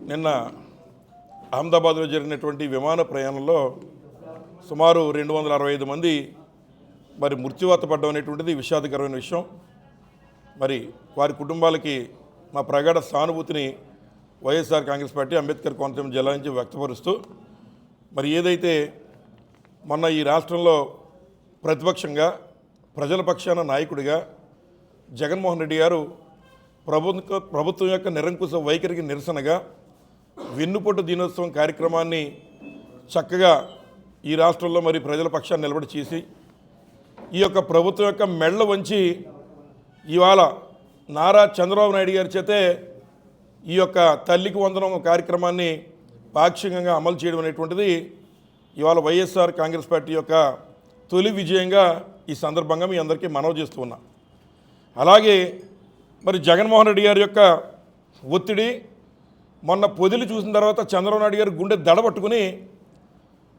నిన్న అహ్మదాబాద్లో జరిగినటువంటి విమాన ప్రయాణంలో సుమారు 265 మంది మరి మృత్యువాత పడ్డం అనేటువంటిది విషాదకరమైన విషయం. మరి వారి కుటుంబాలకి మా ప్రగాఢ సానుభూతిని వైఎస్ఆర్ కాంగ్రెస్ పార్టీ అంబేద్కర్ కోనసీమ జిల్లా నుంచి వ్యక్తపరుస్తూ, మరి ఏదైతే మొన్న ఈ రాష్ట్రంలో ప్రతిపక్షంగా ప్రజల పక్షాన నాయకుడిగా జగన్మోహన్ రెడ్డి గారు ప్రభుత్వం యొక్క నిరంకుశ వైఖరికి నిరసనగా వెన్నుపోటు దినోత్సవం కార్యక్రమాన్ని చక్కగా ఈ రాష్ట్రంలో మరి ప్రజల పక్షాన్ని నిలబడి చేసి ఈ యొక్క ప్రభుత్వం యొక్క మెళ్ళ వంచి ఇవాళ నారా చంద్రబాబు నాయుడు గారి చేతే ఈ యొక్క తల్లికి వందనం కార్యక్రమాన్ని పాక్షికంగా అమలు చేయడం అనేటువంటిది ఇవాళ వైఎస్ఆర్ కాంగ్రెస్ పార్టీ యొక్క తొలి విజయంగా ఈ సందర్భంగా మీ అందరికీ మనవి చేస్తూ ఉన్నా. అలాగే మరి జగన్మోహన్ రెడ్డి గారి యొక్క ఒత్తిడి మొన్న పొదిలి చూసిన తర్వాత చంద్రబాబు నాయుడు గారు గుండె దడబట్టుకుని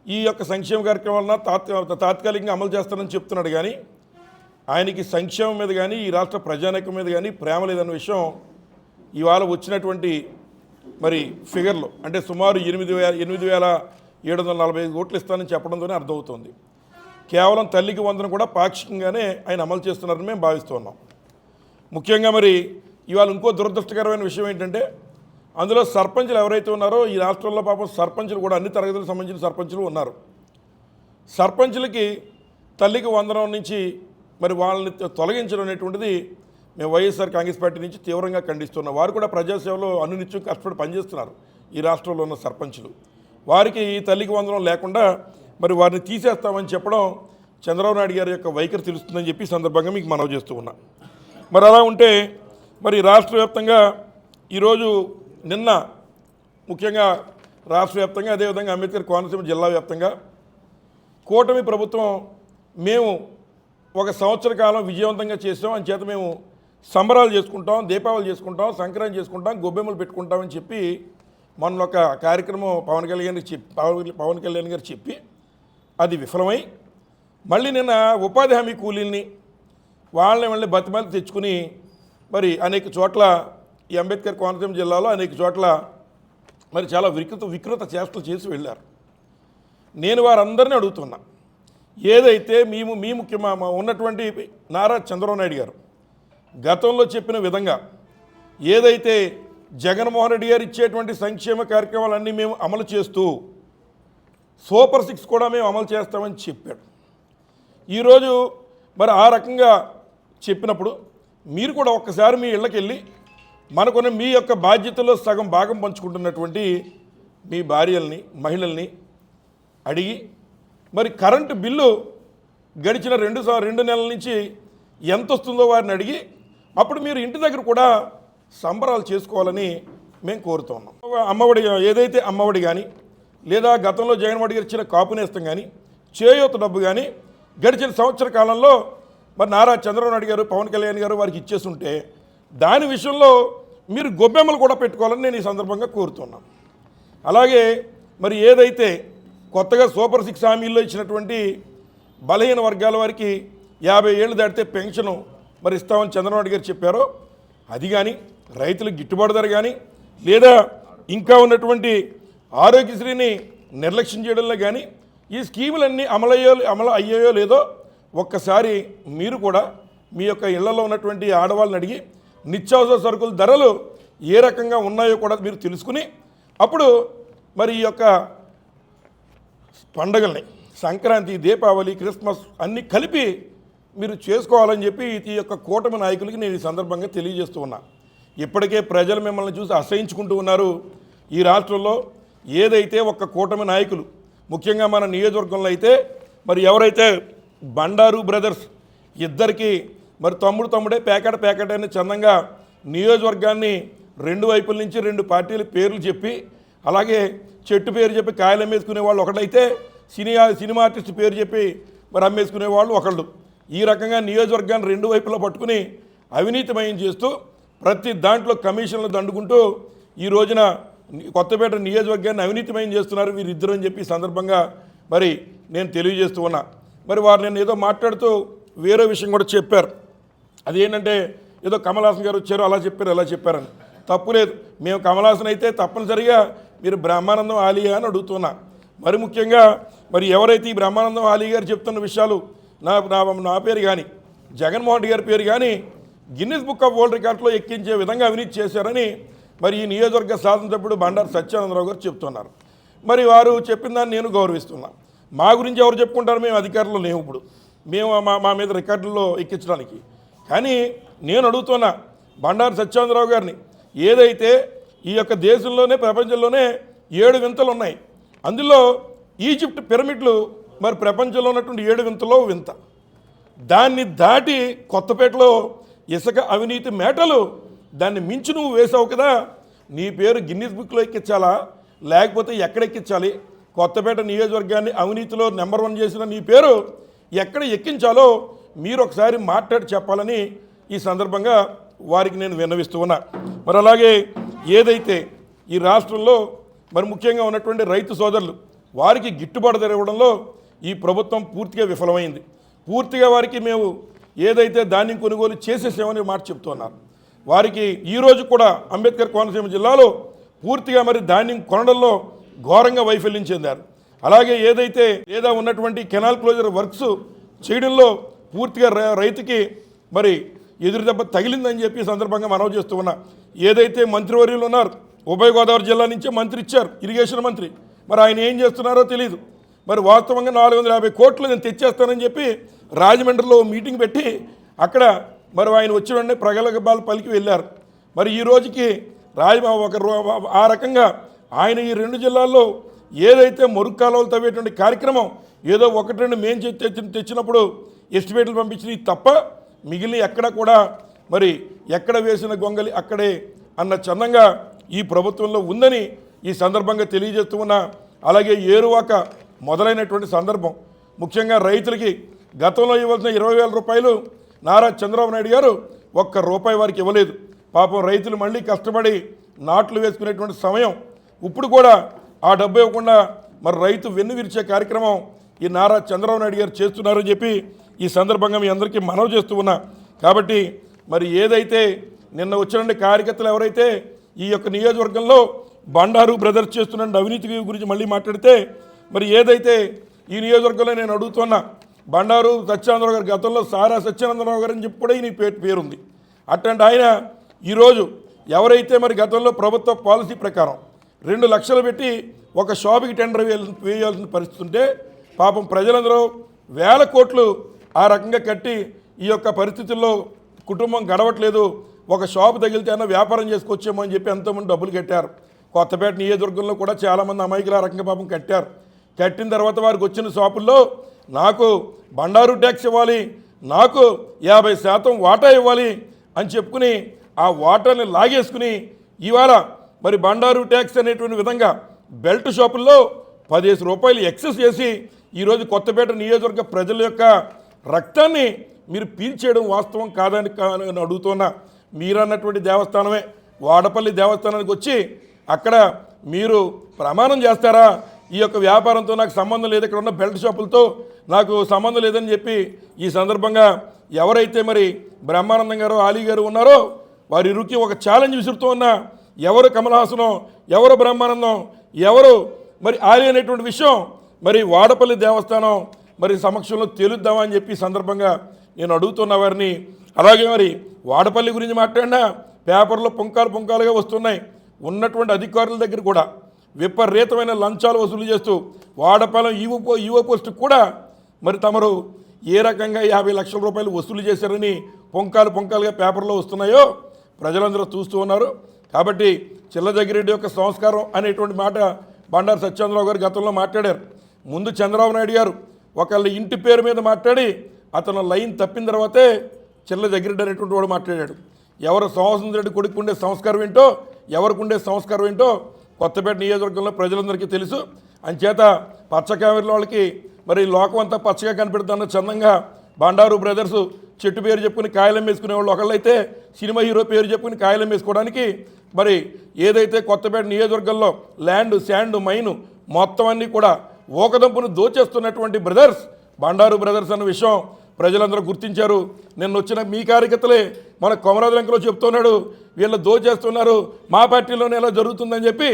ఈ యొక్క సంక్షేమ కార్యక్రమాలను తాత్కాలికంగా అమలు చేస్తానని చెప్తున్నాడు. కానీ ఆయనకి సంక్షేమం మీద కానీ ఈ రాష్ట్ర ప్రజానీకం మీద కానీ ప్రేమ లేదన్న విషయం ఇవాళ వచ్చినటువంటి మరి ఫిగర్లు అంటే సుమారు 8,745 కోట్లు ఇస్తానని చెప్పడంతోనే అర్థమవుతుంది. కేవలం తల్లికి వందనం కూడా పాక్షికంగానే ఆయన అమలు చేస్తున్నారని మేము భావిస్తున్నాం. ముఖ్యంగా మరి ఇవాళ ఇంకో దురదృష్టకరమైన విషయం ఏంటంటే అందులో సర్పంచులు ఎవరైతే ఉన్నారో ఈ రాష్ట్రంలో పాపం సర్పంచులు కూడా అన్ని తరగతులకు సంబంధించిన సర్పంచులు ఉన్నారు. సర్పంచులకి తల్లికి వందనం నుంచి మరి వాళ్ళని తొలగించడం అనేటువంటిది మేము వైఎస్ఆర్ కాంగ్రెస్ పార్టీ నుంచి తీవ్రంగా ఖండిస్తున్నాం. వారు కూడా ప్రజాసేవలో అనునిత్యం కష్టపడి పనిచేస్తున్నారు. ఈ రాష్ట్రంలో ఉన్న సర్పంచులు వారికి ఈ తల్లికి వందనం లేకుండా మరి వారిని తీసేస్తామని చెప్పడం చంద్రబాబు నాయుడు గారి యొక్క వైఖరి తెలుస్తుందని చెప్పి సందర్భంగా మీకు మనవి చేస్తూ ఉన్నా. మరి అలా ఉంటే మరి రాష్ట్ర వ్యాప్తంగా ఈరోజు నిన్న ముఖ్యంగా రాష్ట్ర వ్యాప్తంగా అదేవిధంగా అంబేద్కర్ కోనసీమ జిల్లా వ్యాప్తంగా కూటమి ప్రభుత్వం మేము ఒక సంవత్సర కాలం విజయవంతంగా చేస్తాం అని చేత మేము సంబరాలు చేసుకుంటాం, దీపావళి చేసుకుంటాం, సంక్రాంతి చేసుకుంటాం, గొబ్బెమ్మలు పెట్టుకుంటామని చెప్పి మొన్న ఒక కార్యక్రమం పవన్ కళ్యాణ్ గారు చెప్పి అది విఫలమై మళ్ళీ నిన్న ఉపాధి హామీ కూలీల్ని వాళ్ళని బతిమాలి తెచ్చుకుని మరి అనేక చోట్ల ఈ అంబేద్కర్ కోనసీమ జిల్లాలో అనేక చోట్ల మరి చాలా వికృత చేష్టలు చేసి వెళ్ళారు. నేను వారందరినీ అడుగుతున్నా, ఏదైతే మీ ముఖ్యమా ఉన్నటువంటి నారా చంద్రబాబు నాయుడు గారు గతంలో చెప్పిన విధంగా ఏదైతే జగన్మోహన్ రెడ్డి గారు ఇచ్చేటువంటి సంక్షేమ కార్యక్రమాలన్నీ మేము అమలు చేస్తూ సూపర్ 6 కూడా మేము అమలు చేస్తామని చెప్పాడు. ఈరోజు మరి ఆ రకంగా చెప్పినప్పుడు మీరు కూడా ఒక్కసారి మీ ఇళ్ళకి వెళ్ళి మనకున్న మీ యొక్క బాధ్యతలో సగం భాగం పంచుకుంటున్నటువంటి మీ భార్యల్ని మహిళల్ని అడిగి మరి కరెంటు బిల్లు గడిచిన 2 నెలల నుంచి ఎంత వస్తుందో వారిని అడిగి అప్పుడు మీరు ఇంటి దగ్గర కూడా సంబరాలు చేసుకోవాలని మేము కోరుతున్నాం. అమ్మఒడి ఏదైతే అమ్మఒడి కానీ లేదా గతంలో జగన్మోహన్ గారు ఇచ్చిన కాపు నేస్తం కానీ చేయూత డబ్బు కానీ గడిచిన సంవత్సర కాలంలో మరి నారా చంద్రబాబు నాయుడు గారు పవన్ కళ్యాణ్ గారు వారికి ఇచ్చేస్తుంటే దాని విషయంలో మీరు గొబ్బెమ్మలు కూడా పెట్టుకోవాలని నేను ఈ సందర్భంగా కోరుతున్నాను. అలాగే మరి ఏదైతే కొత్తగా సూపర్ 6 హామీల్లో ఇచ్చినటువంటి బలహీన వర్గాల వారికి 50 ఏళ్ళు దాటితే పెన్షను మరి ఇస్తామని చంద్రబాబు నాయుడు గారు చెప్పారో అది కానీ రైతులకు గిట్టుబాటు ధర కానీ లేదా ఇంకా ఉన్నటువంటి ఆరోగ్యశ్రీని నిర్లక్ష్యం చేయడంలో కానీ ఈ స్కీములన్నీ అమలు అయ్యాయో లేదో ఒక్కసారి మీరు కూడా మీ యొక్క ఇళ్లలో ఉన్నటువంటి ఆడవాళ్ళని అడిగి నిత్యావసర సరుకుల ధరలు ఏ రకంగా ఉన్నాయో కూడా మీరు తెలుసుకుని అప్పుడు మరి ఈ యొక్క పండుగల్ని సంక్రాంతి, దీపావళి, క్రిస్మస్ అన్నీ కలిపి మీరు చేసుకోవాలని చెప్పి ఈ యొక్క కూటమి నాయకులకి నేను ఈ సందర్భంగా తెలియజేస్తూ ఉన్నా. ఇప్పటికే ప్రజలు మిమ్మల్ని చూసి అసహించుకుంటూ ఉన్నారు. ఈ రాష్ట్రంలో ఏదైతే ఒక్క కూటమి నాయకులు ముఖ్యంగా మన నియోజకవర్గంలో అయితే మరి ఎవరైతే బండారు బ్రదర్స్ ఇద్దరికి మరి తమ్ముడే ప్యాకెట్ అని చందంగా నియోజకవర్గాన్ని 2 వైపుల నుంచి 2 పార్టీల పేర్లు చెప్పి అలాగే చెట్టు పేరు చెప్పి కాయలు అమ్మేసుకునే వాళ్ళు ఒకళ్ళైతే సినిమా ఆర్టిస్ట్ పేరు చెప్పి మరి అమ్మేసుకునే వాళ్ళు ఒకళ్ళు. ఈ రకంగా నియోజకవర్గాన్ని 2 వైపులా పట్టుకుని అవినీతిమయం చేస్తూ ప్రతి దాంట్లో కమిషన్లు దండుకుంటూ ఈ రోజున కొత్తపేట నియోజకవర్గాన్ని అవినీతిమయం చేస్తున్నారు వీరిద్దరు అని చెప్పి సందర్భంగా మరి నేను తెలియజేస్తూ ఉన్నా. మరి వారు నేను ఏదో మాట్లాడుతూ వేరే విషయం కూడా చెప్పారు. అదేంటంటే ఏదో కమల్ హాసన్ గారు వచ్చారు అలా చెప్పారు ఎలా చెప్పారని. తప్పు లేదు, మేము కమల్ హాసన్ అయితే తప్పనిసరిగా మీరు బ్రహ్మానందం ఆలియా అని అడుగుతున్నా. మరి ముఖ్యంగా మరి ఎవరైతే ఈ బ్రహ్మానందం ఆలీ గారు చెప్తున్న విషయాలు నా పేరు కానీ జగన్మోహన్ రెడ్డి గారి పేరు కానీ గిన్నిస్ బుక్ ఆఫ్ వరల్డ్ రికార్డ్స్లో ఎక్కించే విధంగా అవినీతి చేశారని మరి ఈ నియోజకవర్గ శాసనసభ్యుడు బండారు సత్యానందరావు గారు చెప్తున్నారు. మరి వారు చెప్పిన దాన్ని నేను గౌరవిస్తున్నా. మా గురించి ఎవరు చెప్పుకుంటారు, మేము అధికారంలో లేము, ఇప్పుడు మేము మా మీద రికార్డుల్లో ఎక్కించడానికి. కానీ నేను అడుగుతున్నా బండారు సత్యానందరావు గారిని, ఏదైతే ఈ యొక్క దేశంలోనే ప్రపంచంలోనే 7 వింతలు ఉన్నాయి, అందులో ఈజిప్ట్ పిరమిడ్లు మరి ప్రపంచంలో ఉన్నటువంటి 7 వింతలో వింత. దాన్ని దాటి కొత్తపేటలో ఇసుక అవినీతి మేటలు దాన్ని మించి నువ్వు వేసావు కదా, నీ పేరు గిన్నిస్ బుక్లో ఎక్కించాలా లేకపోతే ఎక్కడ ఎక్కించాలి? కొత్తపేట నియోజకవర్గాన్ని అవినీతిలో నెంబర్ 1 చేసిన నీ పేరు ఎక్కడ ఎక్కించాలో మీరు ఒకసారి మాట్లాడి చెప్పాలని ఈ సందర్భంగా వారికి నేను విన్నవిస్తూ ఉన్నా. మరి అలాగే ఏదైతే ఈ రాష్ట్రంలో మరి ముఖ్యంగా ఉన్నటువంటి రైతు సోదరులు వారికి గిట్టుబాటు ధర ఇవ్వడంలో ఈ ప్రభుత్వం పూర్తిగా విఫలమైంది. పూర్తిగా వారికి మేము ఏదైతే ధాన్యం కొనుగోలు చేసేసామని మాట చెప్తున్నారు. వారికి ఈరోజు కూడా అంబేద్కర్ కోనసీమ జిల్లాలో పూర్తిగా మరి ధాన్యం కొనడంలో ఘోరంగా వైఫల్యం చెందారు. అలాగే ఏదైతే లేదా ఉన్నటువంటి కెనాల్ క్లోజర్ వర్క్స్ చేయడంలో పూర్తిగా రైతుకి మరి ఎదురు దెబ్బ తగిలిందని చెప్పి సందర్భంగా మనవి చేస్తూ ఉన్నా. ఏదైతే మంత్రివర్యులు ఉన్నారు, ఉభయ గోదావరి జిల్లా నుంచే మంత్రి ఇచ్చారు, ఇరిగేషన్ మంత్రి, మరి ఆయన ఏం చేస్తున్నారో తెలియదు. మరి వాస్తవంగా 450 కోట్లు నేను తెచ్చేస్తానని చెప్పి రాజమండ్రిలో మీటింగ్ పెట్టి అక్కడ మరి ఆయన వచ్చి వెంటనే ప్రగల్భాలు పలికి వెళ్ళారు. మరి ఈ రోజుకి ఆ రకంగా ఆయన ఈ 2 జిల్లాల్లో ఏదైతే మురుగు కాలువలు తవ్వేటువంటి కార్యక్రమం ఏదో 1-2 మేం తెచ్చినప్పుడు ఎస్టిమేట్లు పంపించినవి తప్ప మిగిలిన ఎక్కడ కూడా మరి ఎక్కడ వేసిన గొంగలి అక్కడే అన్న చందంగా ఈ ప్రభుత్వంలో ఉందని ఈ సందర్భంగా తెలియజేస్తూ ఉన్నా. అలాగే ఏరువాక మొదలైనటువంటి సందర్భం ముఖ్యంగా రైతులకి గతంలో ఇవ్వాల్సిన 20,000 రూపాయలు నారా చంద్రబాబు నాయుడు గారు ₹1 వారికి ఇవ్వలేదు. పాపం రైతులు మళ్ళీ కష్టపడి నాట్లు వేసుకునేటువంటి సమయం, ఇప్పుడు కూడా ఆ డబ్బు ఇవ్వకుండా మరి రైతు వెన్ను విరిచే కార్యక్రమం ఈ నారా చంద్రబాబు నాయుడు గారు చేస్తున్నారని చెప్పి ఈ సందర్భంగా మీ అందరికీ మనవి చేస్తూ ఉన్నా. కాబట్టి మరి ఏదైతే నిన్న వచ్చిన కార్యకర్తలు ఎవరైతే ఈ యొక్క నియోజకవర్గంలో బండారు బ్రదర్స్ చేస్తున్న అవినీతి గురించి మళ్ళీ మాట్లాడితే మరి ఏదైతే ఈ నియోజకవర్గంలో నేను అడుగుతున్నా, బండారు సత్యానందరావు గారు గతంలో సారా సత్యానందరావు గారు అని చెప్పి కూడా ఈ పేరుంది. అట్లాంటి ఆయన ఈరోజు ఎవరైతే మరి గతంలో ప్రభుత్వ పాలసీ ప్రకారం 2 లక్షలు పెట్టి ఒక షాపుకి టెండర్ వేయాల్సిన పరిస్థితి ఉంటే పాపం ప్రజలందరూ 1,000 కోట్లు ఆ రకంగా కట్టి ఈ యొక్క పరిస్థితుల్లో కుటుంబం గడవట్లేదు, ఒక షాపు తగిలితే అన్న వ్యాపారం చేసుకొచ్చేమో అని చెప్పి ఎంతోమంది డబ్బులు కట్టారు. కొత్తపేట నియోజకవర్గంలో కూడా చాలామంది అమాయకులు ఆ రకంగా పాపం కట్టారు. కట్టిన తర్వాత వారికి వచ్చిన షాపుల్లో నాకు బండారు ట్యాక్స్ ఇవ్వాలి, నాకు 50% వాటా ఇవ్వాలి అని చెప్పుకుని ఆ వాటాని లాగేసుకుని ఇవాళ మరి బండారు ట్యాక్స్ అనేటువంటి విధంగా బెల్ట్ షాపుల్లో ₹15 ఎక్సెస్ చేసి ఈరోజు కొత్తపేట నియోజకవర్గ ప్రజల యొక్క రక్తాన్ని మీరు పీల్చేయడం వాస్తవం కాదని అడుగుతున్నా. మీరన్నటువంటి దేవస్థానమే వాడపల్లి దేవస్థానానికి వచ్చి అక్కడ మీరు ప్రమాణం చేస్తారా, ఈ యొక్క వ్యాపారంతో నాకు సంబంధం లేదు, ఇక్కడ ఉన్న బెల్ట్ షాపులతో నాకు సంబంధం లేదని చెప్పి ఈ సందర్భంగా ఎవరైతే మరి బ్రహ్మానందం గారు ఆలీ గారు ఉన్నారో వారి ఇరుకి ఒక ఛాలెంజ్ విసురుతూ ఉన్నా. ఎవరు కమల్ హాసనో ఎవరు బ్రహ్మానందం ఎవరు మరి ఆలీ అనేటువంటి విషయం మరి వాడపల్లి దేవస్థానం మరి సమక్షంలో తేలుద్దామని చెప్పి సందర్భంగా నేను అడుగుతున్న వారిని. అలాగే మరి వాడపల్లి గురించి మాట్లాడినా పేపర్లో పుంకాలుగా వస్తున్నాయి. ఉన్నటువంటి అధికారుల దగ్గర కూడా విపరీతమైన లంచాలు వసూలు చేస్తూ వాడపల్లి ఈవో పోస్టుకు కూడా మరి తమరు ఏ రకంగా 50 లక్షల రూపాయలు వసూలు చేశారని పుంకాలుగా పేపర్లో వస్తున్నాయో ప్రజలందరూ చూస్తూ ఉన్నారు. కాబట్టి చిల్లజగ్గిరెడ్డి యొక్క సంస్కారం అనేటువంటి మాట బండారు సత్యానందరావు గారు గతంలో మాట్లాడారు. ముందు చంద్రబాబు నాయుడు గారు ఒకళ్ళ ఇంటి పేరు మీద మాట్లాడి అతను లైన్ తప్పిన తర్వాతే చిల్లజగ్గిరెడ్డి అనేటువంటి వాడు మాట్లాడాడు. ఎవరు శ్రీనివాస రెడ్డి కొడుకు ఉండే సంస్కారం ఏంటో ఎవరికి ఉండే సంస్కారం ఏంటో కొత్తపేట నియోజకవర్గంలో ప్రజలందరికీ తెలుసు. అంచేత పచ్చకామెర్ల వాళ్ళకి మరి లోకం అంతా పచ్చగా కనిపెడుతున్న చందంగా బండారు బ్రదర్స్ చెట్టు పేరు చెప్పుకుని కాయలం వేసుకునే వాళ్ళు ఒకళ్ళైతే సినిమా హీరో పేరు చెప్పుకుని కాయలం వేసుకోవడానికి మరి ఏదైతే కొత్తపేట నియోజకవర్గంలో ల్యాండ్ శాండ్ మైను మొత్తం అన్నీ కూడా ఓకదంపును దోచేస్తున్నటువంటి బ్రదర్స్ బండారు బ్రదర్స్ అన్న విషయం ప్రజలందరూ గుర్తించారు. నిన్న వచ్చిన మీ కార్యకర్తలే మన కొమరాది లంకలో చెప్తున్నాడు, వీళ్ళు దోచేస్తున్నారు, మా పార్టీలోనే ఎలా జరుగుతుందని చెప్పి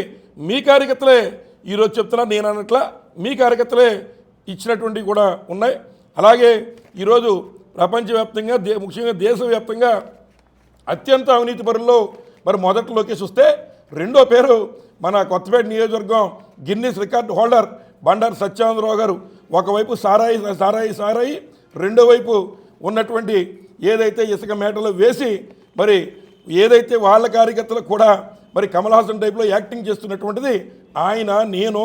మీ కార్యకర్తలే ఈరోజు చెప్తున్నారు. నేను అన్నట్లా మీ కార్యకర్తలే ఇచ్చినటువంటివి కూడా ఉన్నాయి. అలాగే ఈరోజు ప్రపంచవ్యాప్తంగా ముఖ్యంగా దేశవ్యాప్తంగా అత్యంత అవినీతి పరుల్లో మరి మొదటి లోకేష్ వస్తే రెండో పేరు మన కొత్తపేట నియోజకవర్గం Guinness record holder Bandaru Satyananda Rao గారు. ఒకవైపు సారాయి రెండో వైపు ఉన్నటువంటి ఏదైతే ఇసుక మేటలో వేసి మరి ఏదైతే వాళ్ళ కార్యకర్తలకు కూడా మరి కమల్ హాసన్ టైప్లో యాక్టింగ్ చేస్తున్నటువంటిది ఆయన నేను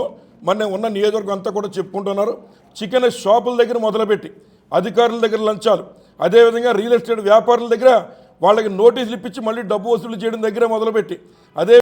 మొన్న ఉన్న నియోజకవర్గం అంతా కూడా చెప్పుకుంటున్నారు. చికెన్ షాపుల దగ్గర మొదలుపెట్టి అధికారుల దగ్గర లంచాలు, అదేవిధంగా రియల్ ఎస్టేట్ వ్యాపారుల దగ్గర వాళ్ళకి నోటీసులు ఇప్పించి మళ్ళీ డబ్బు వసూలు చేయడం దగ్గర మొదలుపెట్టి అదే